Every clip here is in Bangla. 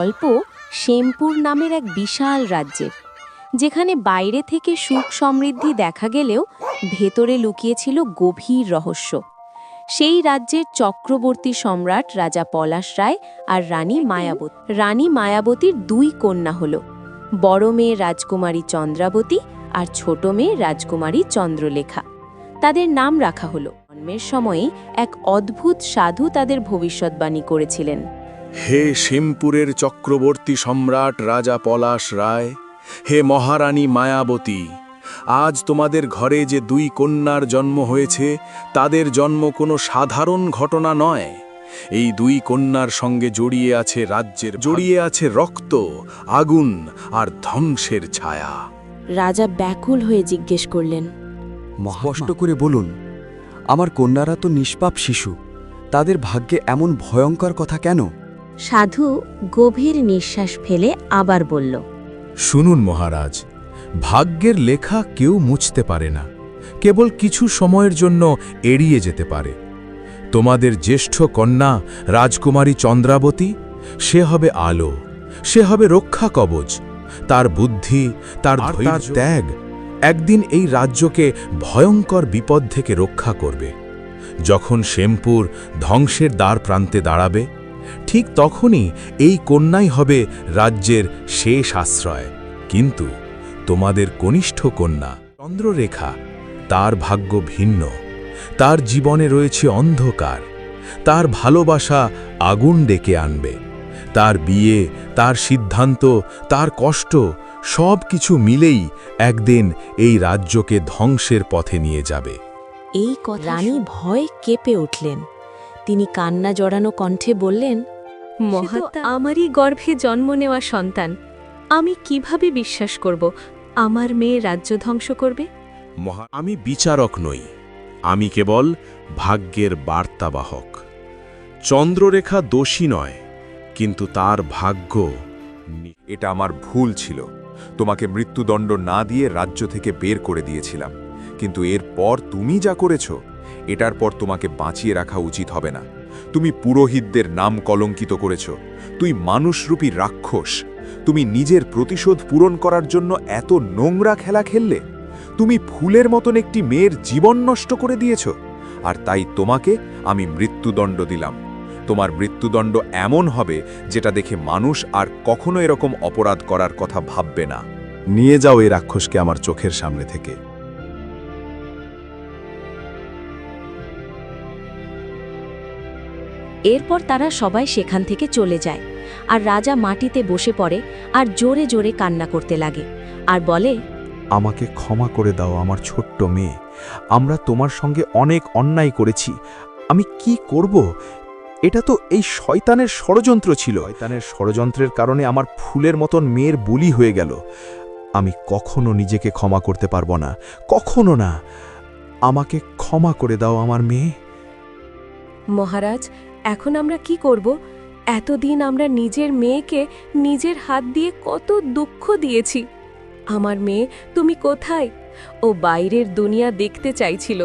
গল্প শ্যামপুর নামের এক বিশাল রাজ্যের, যেখানে বাইরে থেকে সুখ সমৃদ্ধি দেখা গেলেও ভেতরে লুকিয়েছিল গভীর রহস্য। সেই রাজ্যের চক্রবর্তী সম্রাট রাজা পলাশ রায় আর রানী মায়াবতীর দুই কন্যা হল। বড় মেয়ে রাজকুমারী চন্দ্রাবতী আর ছোট মেয়ে রাজকুমারী চন্দ্রলেখা। তাদের নাম রাখা হলো। জন্মের সময়ে এক অদ্ভুত সাধু তাদের ভবিষ্যৎবাণী করেছিলেন। হে শ্যামপুরের চক্রবর্তী সম্রাট রাজা পলাশ রায়, হে মহারানী মায়াবতী, আজ তোমাদের ঘরে যে দুই কন্যার জন্ম হয়েছে, তাদের জন্ম কোনো সাধারণ ঘটনা নয়। এই দুই কন্যার সঙ্গে জড়িয়ে আছে রক্ত, আগুন আর ধ্বংসের ছায়া। রাজা ব্যাকুল হয়ে জিজ্ঞেস করলেন, স্পষ্ট করে বলুন, আমার কন্যারা তো নিষ্পাপ শিশু, তাদের ভাগ্যে এমন ভয়ঙ্কর কথা কেন? সাধু গভীর নিঃশ্বাস ফেলে আবার বলল, শুনুন মহারাজ, ভাগ্যের লেখা কেউ মুছতে পারে না, কেবল কিছু সময়ের জন্য এড়িয়ে যেতে পারে। তোমাদের জ্যেষ্ঠ কন্যা রাজকুমারী চন্দ্রাবতী, সে হবে আলো, সে হবে রক্ষা কবচ। তার বুদ্ধি, তার ত্যাগ একদিন এই রাজ্যকে ভয়ঙ্কর বিপদ থেকে রক্ষা করবে। যখন শ্যামপুর ধ্বংসের দ্বার প্রান্তে দাঁড়াবে, ঠিক তখনই এই কন্যাই হবে রাজ্যের শেষ আশ্রয়। কিন্তু তোমাদের কনিষ্ঠ কন্যা চন্দ্ররেখা, তার ভাগ্য ভিন্ন। তার জীবনে রয়েছে অন্ধকার, তার ভালোবাসা আগুন ডেকে আনবে। তার বিয়ে, তার সিদ্ধান্ত, তার কষ্ট সব কিছু মিলেই একদিন এই রাজ্যকে ধ্বংসের পথে নিয়ে যাবে। এই কথা রানী ভয়ে কেঁপে উঠলেন। তিনি কান্না জড়ানো কণ্ঠে বললেন, মহাত্মা, আমারই গর্ভে জন্ম নেওয়া সন্তান, আমি কিভাবে বিশ্বাস করব আমার মেয়ে রাজ্য ধ্বংস করবে? আমি বিচারক নই, আমি কেবল ভাগ্যের বার্তাবাহক। চন্দ্ররেখা দোষী নয়, কিন্তু তার ভাগ্য। এটা আমার ভুল ছিল। তোমাকে মৃত্যুদণ্ড না দিয়ে রাজ্য থেকে বের করে দিয়েছিলাম, কিন্তু এরপর তুমি যা করেছ, এটার পর তোমাকে বাঁচিয়ে রাখা উচিত হবে না। তুমি পুরোহিতদের নাম কলঙ্কিত করেছ। তুই মানুষরূপী রাক্ষস। তুমি নিজের প্রতিশোধ পূরণ করার জন্য এত নোংরা খেলা খেললে। তুমি ফুলের মতন একটি মেয়ের জীবন নষ্ট করে দিয়েছ, আর তাই তোমাকে আমি মৃত্যুদণ্ড দিলাম। তোমার মৃত্যুদণ্ড এমন হবে যেটা দেখে মানুষ আর কখনো এরকম অপরাধ করার কথা ভাববে না। নিয়ে যাও এই রাক্ষসকে আমার চোখের সামনে থেকে। এরপর তারা সবাই সেখান থেকে চলে যায়, আর রাজা মাটিতে বসে পড়ে আর জোরে জোরে কান্না করতে লাগে আর বলে, আমাকে ক্ষমা করে দাও আমার ছোট্ট মেয়ে, আমরা তোমার সঙ্গে অনেক অন্যায় করেছি। আমি কি করব? এটা তো এই শয়তানের ষড়যন্ত্র ছিল। শয়তানের ষড়যন্ত্রের কারণে আমার ফুলের মতন মেয়ের বলি হয়ে গেল। আমি কখনো নিজেকে ক্ষমা করতে পারবো না, কখনো না। আমাকে ক্ষমা করে দাও আমার মেয়ে। মহারাজ, এখন আমরা কি করব? এতদিন আমরা নিজের মেয়েকে নিজের হাত দিয়ে কত দুঃখ দিয়েছি। আমার মেয়ে, তুমি কোথায়? ও বাইরের দুনিয়া দেখতে চাইছিল,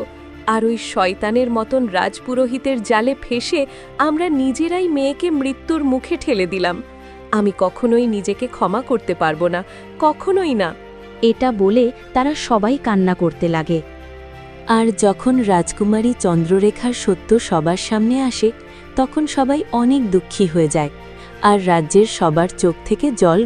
আর ওই শয়তানের মতন রাজপুরোহিতের জালে ফেসে আমরা নিজেরাই মেয়েকে মৃত্যুর মুখে ঠেলে দিলাম। আমি কখনোই নিজেকে ক্ষমা করতে পারবো না, কখনোই না। এটা বলে তারা সবাই কান্না করতে লাগে। আর যখন রাজকুমারী চন্দ্ররেখার সত্য সবার সামনে আসে, তখন সবাই অনেক দুঃখী হয়ে যায়, আর রাজ্যের সবার চোখ থেকে জল